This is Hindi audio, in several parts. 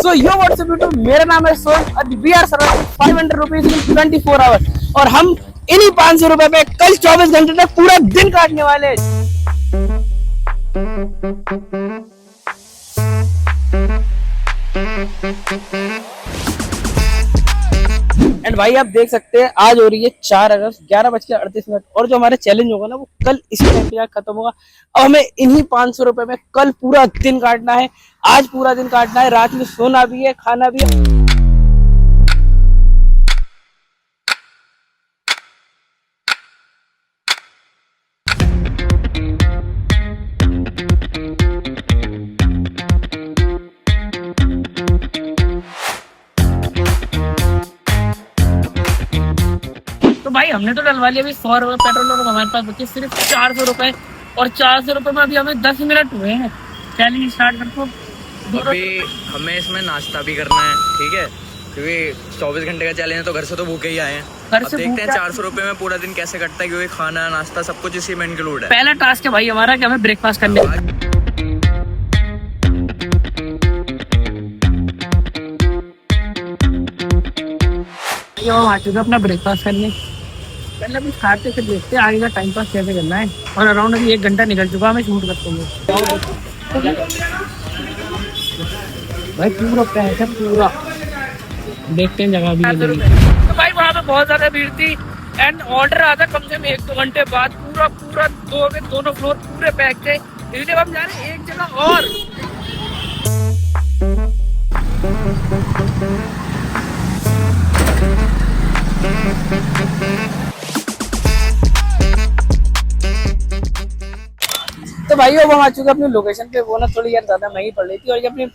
सो यो व्हाट्सअप यूट्यूब, मेरा नाम है सोन और we are surviving 500 rupees in 24 hours और हम इन्हीं 500 रुपए पे कल 24 घंटे तक पूरा दिन काटने वाले हैं। एंड भाई आप देख सकते हैं आज हो रही है 4 अगस्त 11:38 और जो हमारा चैलेंज होगा ना वो कल इसी टाइम पे खत्म होगा। अब हमें इन्हीं 500 रुपए में कल पूरा दिन काटना है, आज पूरा दिन काटना है, रात में सोना भी है, खाना भी है। तो भाई हमने तो डलवा लिया अभी 100 रुपए पेट्रोल और हमारे पास बचे सिर्फ 400 रुपए और 400 रुपए में अभी हमें 10 मिनट हुए हैं चैलेंज स्टार्ट करते। अभी हमें इसमें नाश्ता भी करना है, ठीक है, क्योंकि 24 घंटे का चैलेंज है तो घर से तो भूखे ही आए हैं। अब देखते हैं 400 रुपए में पूरा दिन कैसे कटता है, क्योंकि खाना नाश्ता सब कुछ इसी में इंक्लूड है। पहला टास्क है भाई हमारा कि हमें ब्रेकफास्ट करने आ चुके अपना ब्रेकफास्ट करने। पहले अभी खाते से देखते हैं आगे का टाइम पास कैसे करना है और अराउंड अभी 1 घंटा निकल चुका है, हमें शूट करते हुए। भाई पूरा पैक है पूरा, देखते हैं जगह भी। तो भाई वहाँ पे बहुत ज्यादा भीड़ थी एंड ऑर्डर आता कम से कम 1-2 घंटे बाद। पूरा दोनों फ्लोर पूरे पैक थे, इसलिए हम जा रहे हैं एक जगह और। तो भाई अब हम आ चुके अपनी लोकेशन पे। वो ना थोड़ी यार ज्यादा महंगी पड़ रही थी और ये अपने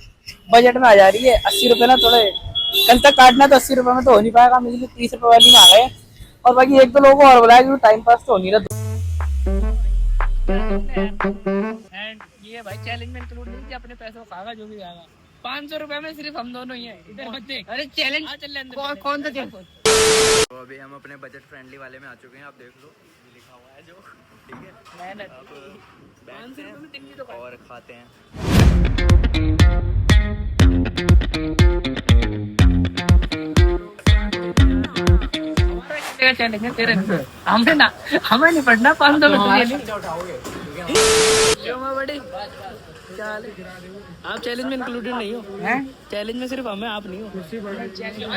बजट में आ जा रही है। 80 रुपए ना थोड़े कल तक काटना, तो 80 रुपए में तो हो नहीं पाएगा, हम इसलिए 30 रुपए वाली में आ गए। और बाकी 1-2 लोगों को और बुलाया क्योंकि टाइम पास तो हो नहीं रहा। एंड ये भाई चैलेंज में इंक्लूड नहीं, अपने पैसों को खाएगा जो भी आएगा। 500 रुपए में सिर्फ हम दोनों ही हैं। इधर मत देख। अरे चैलेंज कौन सा चैलेंज? तो अभी हम अपने बजट फ्रेंडली वाले में आ चुके हैं, आप देख लो लिखा हुआ है जो, ठीक है। बैठते हैं और खाते हैं। चैलेंज है तेरे, हमें ना हमें नहीं पढ़ना 500 बड़ी। आप चैलेंज में इंक्लूडेड नहीं हो, चैलेंज में सिर्फ हमें, आप नहीं हो।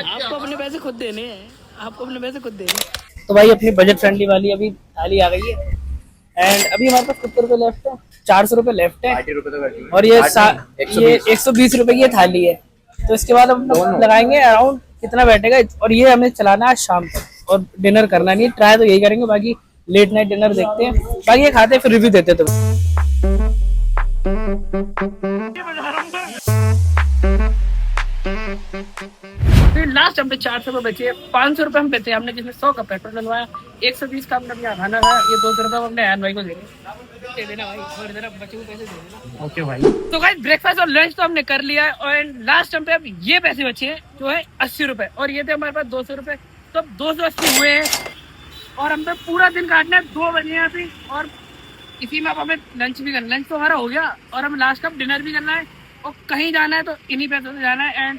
आपको अपने पैसे खुद देने हैं, आपको अपने पैसे खुद देने हैं। तो भाई अपनी बजट फ्रेंडली वाली अभी थाली आ गई है एंड अभी हमारे पास 70 रुपए लेफ्ट है, 400 रुपए लेफ्ट है और ये 120 रुपए की थाली है। तो इसके बाद हम लगाएंगे अराउंड कितना बैठेगा। और ये हमें चलाना है शाम तक और डिनर करना नहीं, ट्राई तो यही करेंगे। बाकी लेट नाइट डिनर देखते हैं, बाकी ये खाते फिर रिव्यू देते। तो फिर लास्ट हम पे 400 रुपए बचे। 500 रुपए हम पे थे, हमने जिसमें 100 का पेट्रोल डलवाया, 120 का हमने अपना खाना खाया। ये 200 रुपए हमने एन भाई को दे देना भाई, और इधर बचे हुए पैसे दे देना। ओके भाई। तो गाइस ब्रेकफास्ट और लंच तो हमने कर लिया है और लास्ट हम पे अब ये पैसे बचे हैं जो है 80 रुपए और ये थे हमारे पास 200 रुपए। तो अब 280 हुए हैं और हम पे पूरा दिन काटना है। 2 बजे यहाँ पे और इसी में अब हमें लंच भी करना। लंच तो हमारा हो गया और हम लास्ट का डिनर भी करना है और कहीं जाना है तो इन्हीं पैसों से जाना है। एंड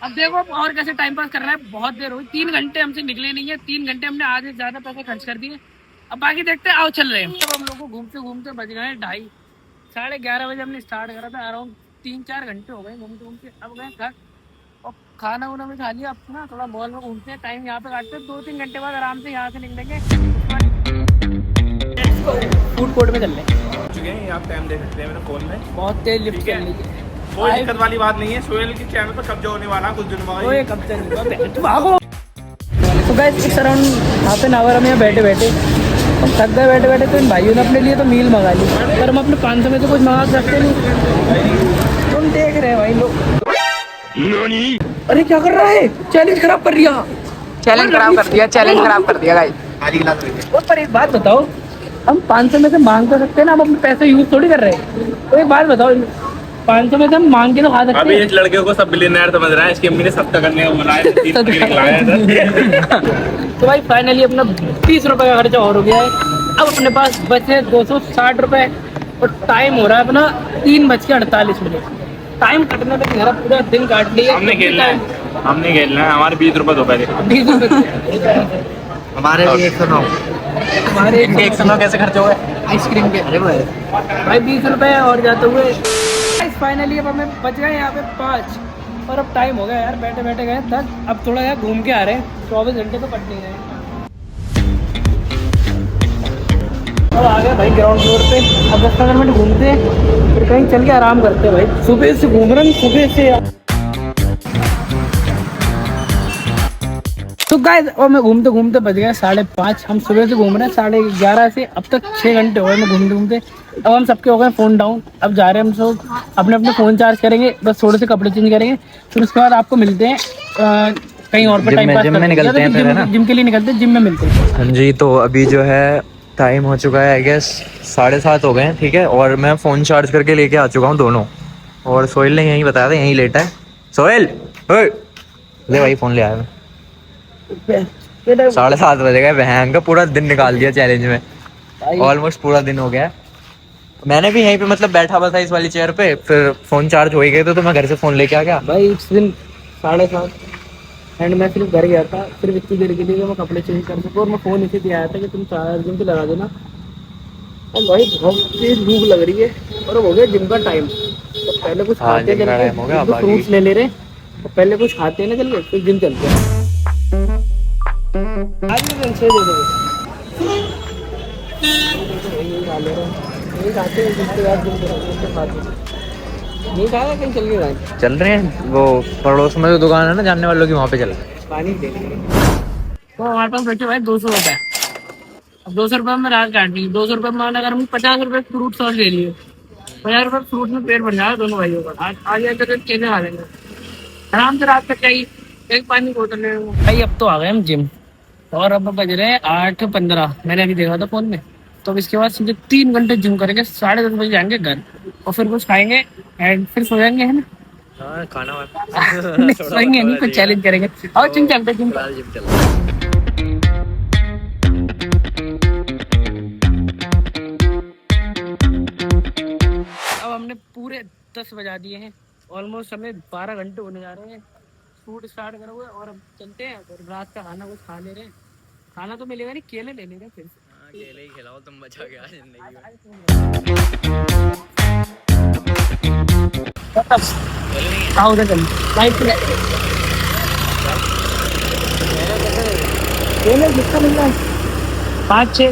अब देखो और कैसे टाइम पास करना है। बहुत देर हुई, 3 घंटे हमसे निकले नहीं है। 3 घंटे हमने आधे से ज्यादा पैसे खर्च कर दिए। अब बाकी देखते हैं, आओ चल रहे हैं। तब हम लोग को घूमते घूमते बज गए 2:30, 11:30 बजे हमने स्टार्ट करा था। अराउंड 3-4 घंटे हो गए घूमते घूमते। अब गए घर और खाना वाना भी खा लिया। अपना थोड़ा मॉल में घूमते हैं, टाइम यहाँ पे काटते हैं। 2-3 घंटे बाद आराम से यहाँ से निकलेंगे, फूड कोर्ट में चल रहे हैं। आप टाइम देख सकते हैं मेरे फोन में, बहुत तेज लिफ्ट चल रही है, कोई दिक्कत वाली बात नहीं है। सोहेल के चैनल पर कब्जा होने वाला कुछ दिन बाद। ओए कब्जा नहीं, भागो। तो गाइस इस अराउंड हाफ एन आवर हम यहाँ बैठे बैठे हम थक गए बैठे बैठे। तो इन भाइयों ने अपने लिए तो मील मंगा ली, पर हम अपने 500 में तो कुछ मंगा सकते नहीं। तुम देख रहे हैं भाई लोग। अरे क्या कर रहा है, चैलेंज खराब कर दिया, चैलेंज खराब कर दिया गाइस। और पर एक बात बताओ, हम 500 में से मांग तो सकते हैं ना, हम अपने पैसे यूज थोड़ी कर रहे हैं। तो एक बात बताओ, 500 में से हम मांग के तो खा सकते हैं। अभी इस लड़के को सब बिलियनर समझ रहा है, इसकी अम्मी ने सत्ता करने को बनाया तो भाई फाइनली अपना 30 रुपए का खर्चा और हो गया है। अब अपने पास बचे 260 रुपए और टाइम हो रहा है अपना 3:48। टाइम कटने तक मेरा पूरा दिन काट लिया। हमने खेलना है, हमने खेलना है। हमारे 20 रुपए दो पहले। हमारे भी 109। हमारे 109 कैसे खर्च हो गए? आइसक्रीम के भाई 20 रुपए और जाते हुए फाइनली अब हमें बच गए यहाँ पे 5 और अब टाइम हो गया यार, बैठे बैठे गए 10। अब थोड़ा यार घूम के आ रहे हैं, 24 घंटे तो कट नहीं रहे। अब आ गए भाई ग्राउंड फ्लोर पे। अब 10-15 मिनट घूमते हैं, फिर कहीं चल के आराम करते हैं भाई। सुबह से घूम रहे हैं, सुबह से। तो गाइस और मैं घूमते घूमते बज गए 5:30। हम सुबह से घूम रहे हैं 11:30 से, अब तक 6 घंटे हो गए मैं घूमते घूमते। अब हम सबके हो गए फ़ोन डाउन। अब जा रहे हैं हम सब अपने अपने फ़ोन चार्ज करेंगे, बस थोड़े से कपड़े चेंज करेंगे, फिर उसके बाद आपको मिलते हैं कहीं और पे टाइम पास करने निकलते हैं। जिम के लिए निकलते हैं, जिम में मिलते हैं। हाँ जी, तो अभी जो है टाइम हो चुका है आई गेस 7:30 हो गए हैं, ठीक है। और मैं फ़ोन चार्ज करके लेके आ चुका हूँ दोनों। और सोहेल ने यहीं बताया था, यहीं लेटा है। सोहेल ले भाई फ़ोन ले आया मैं। 7:30 बजे गए, बहन का पूरा दिन निकाल दिया चैलेंज में। ऑलमोस्ट पूरा दिन हो गया। मैंने भी यहीं पे मतलब बैठा हुआ था इस वाली चेयर पे, फिर फ़ोन चार्ज हो ही गए तो मैं घर से फ़ोन लेके आ गया भाई। इस दिन 7:30 एंड मैं सिर्फ घर गया था, सिर्फ इतनी देर के लिए मैं कपड़े चेंज कर सकूँ। और मैं फ़ोन इसे दिया था कि तुम चार्जिंग पे लगा देना। और भाई बहुत तेज भूख लग रही है और अब हो गया जिम का टाइम। तो पहले कुछ खाते हैं, फ्रूट्स ले रहे हैं, तो पहले कुछ खाते हैं ना चल के, फिर जिम चलते हैं। आज भी 6 दे दो नहीं खाते हैं, जिसके बाद जिम खाते नहीं खाया, कहीं चल के चल रहे हैं। वो पड़ोस में जो दुकान है ना जानने वालों की, वहाँ पे चल रहे हैं। पानी दे तो हमारे पास बचे भाई 200 रुपये। अब 200 रुपये में रात काट ली। 200 रुपये में अगर हम 50 रुपये फ्रूट सॉस ले लिए, 50 रुपये फ्रूट में पेट भर जाएगा दोनों भाइयों का। आज जाकर केले खा लेंगे आराम से। रात तक चाहिए एक पानी की बोतल ले भाई। अब तो आ गए हम जिम और अब बज रहे हैं 8:15। मैंने अभी देखा था फोन में। तो अब इसके बाद सीधे 3 घंटे जिम करेंगे, 10:30 बजे जाएंगे घर और फिर कुछ खाएंगे एंड फिर सो जाएंगे, है ना? खाना सोएंगे नहीं, कुछ चैलेंज करेंगे। और जिम चलते जिम। अब हमने पूरे 10 बजा दिए हैं, ऑलमोस्ट हमें 12 घंटे होने जा रहे हैं। शूट स्टार्ट करा हुआ है और अब चलते हैं और रात का खाना कुछ खा ले रहे हैं। खाना तो मिलेगा नहीं, केले ले लेंगे फिर। केले ही खिलाओ तुम, बचा गया जिंदगी में। आओ उधर चल लाइट केले कितना मिल रहा है? 5-6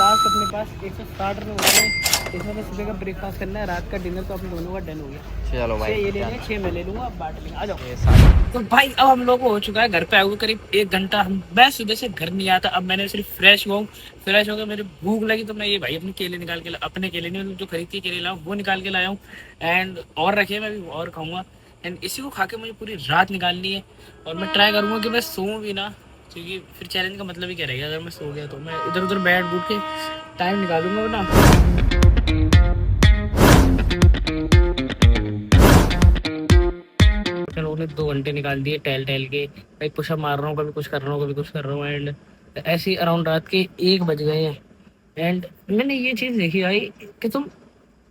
लास्ट अपने पास 160 रुपये हो गए। इसमें तो सुबह का ब्रेकफास्ट करना है, रात का डिनर तो अपने दोनों का डन हो गया। चलो भाई, 6 ये ले लें, 6 मैं ले लूँगा, अब बांट लेंगे। आ जाओ। तो भाई अब हम लोग को हो चुका है घर पे आए हुए करीब 1 घंटा। मैं सुबह से घर नहीं आता। अब मैंने सिर्फ फ्रेश हो गया, मेरी भूख लगी तो मैं ये भाई अपने केले निकाल के अपने केले नहीं जो खरीद के केले लाऊँ वो निकाल के लाया हूँ। एंड और रखे मैं भी और खाऊँगा। एंड इसी को खा के मुझे पूरी रात निकालनी है। और मैं ट्राई करूँगा कि मैं सोऊँ भी ना, क्योंकि फिर चैलेंज का मतलब ही क्या रहेगा। अगर मैं सो गया तो मैं इधर उधर बैठ बूट के टाइम निकालूंगा ना। चलो 2 घंटे निकाल दिए टहल के। भाई पुशअप मार रहा हूँ, कभी कुछ कर रहा हूँ, कभी कुछ कर रहा हूँ। एंड ऐसे ही अराउंड रात के 1 बज गए हैं। एंड मैंने ये चीज़ देखी भाई कि तुम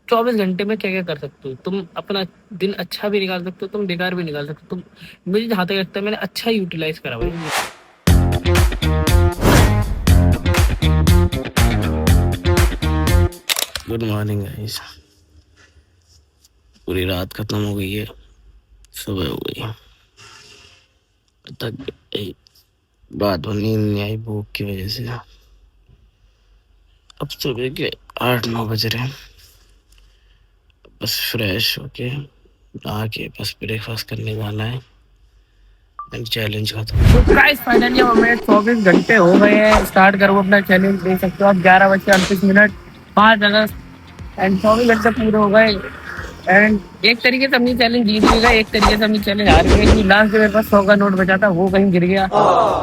24 घंटे में क्या क्या कर सकते हो। तुम अपना दिन अच्छा भी निकाल सकते हो, तुम बेकार भी निकाल सकते हो। तुम मुझे जहाँ तक लगता है मैंने अच्छा यूटिलाइज करा भाई। Good morning guys. पूरी रात खत्म हो गई है, सुबह हो गई। तक गई बात हो, नींद नहीं आई भूख की वजह से। अब सुबह के 8-9 बज रहे हैं। बस फ्रेश होके नहा के बस ब्रेकफास्ट करने वाला है एंड चैलेंज खत्म। तो गाइस फाइनली हमें 24 घंटे हो गए हैं। स्टार्ट करो अपना चैलेंज, देख सकते हो आप। 11:38, 5 अगस्त एंड 24 घंटे पूरे हो गए। एंड एक तरीके से हमने चैलेंज जीत भी गए, एक तरीके से हमने चैलेंज हार गए। क्योंकि लास्ट मेरे पास 100 का नोट बचा था, वो कहीं गिर गया।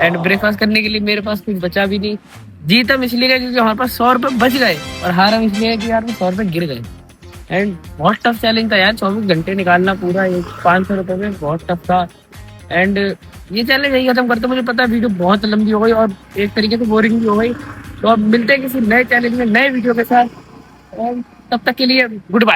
एंड ब्रेकफास्ट करने के लिए मेरे पास कुछ बचा भी नहीं। जीत हम इसलिए गए क्योंकि हमारे पास 100 रुपये बच गए, और हार हम इसलिए कि यार 100 रुपये गिर गए। एंड बहुत टफ चैलेंज था यार, 24 घंटे निकालना पूरा 500 रुपये में, बहुत टफ था। एंड ये चैलेंज यही खत्म करते। मुझे पता है वीडियो बहुत लंबी हो गई और एक तरीके से बोरिंग भी हो गई। तो अब मिलते हैं किसी नए चैलेंज में, नए वीडियो के साथ। और तब तक के लिए गुड बाय।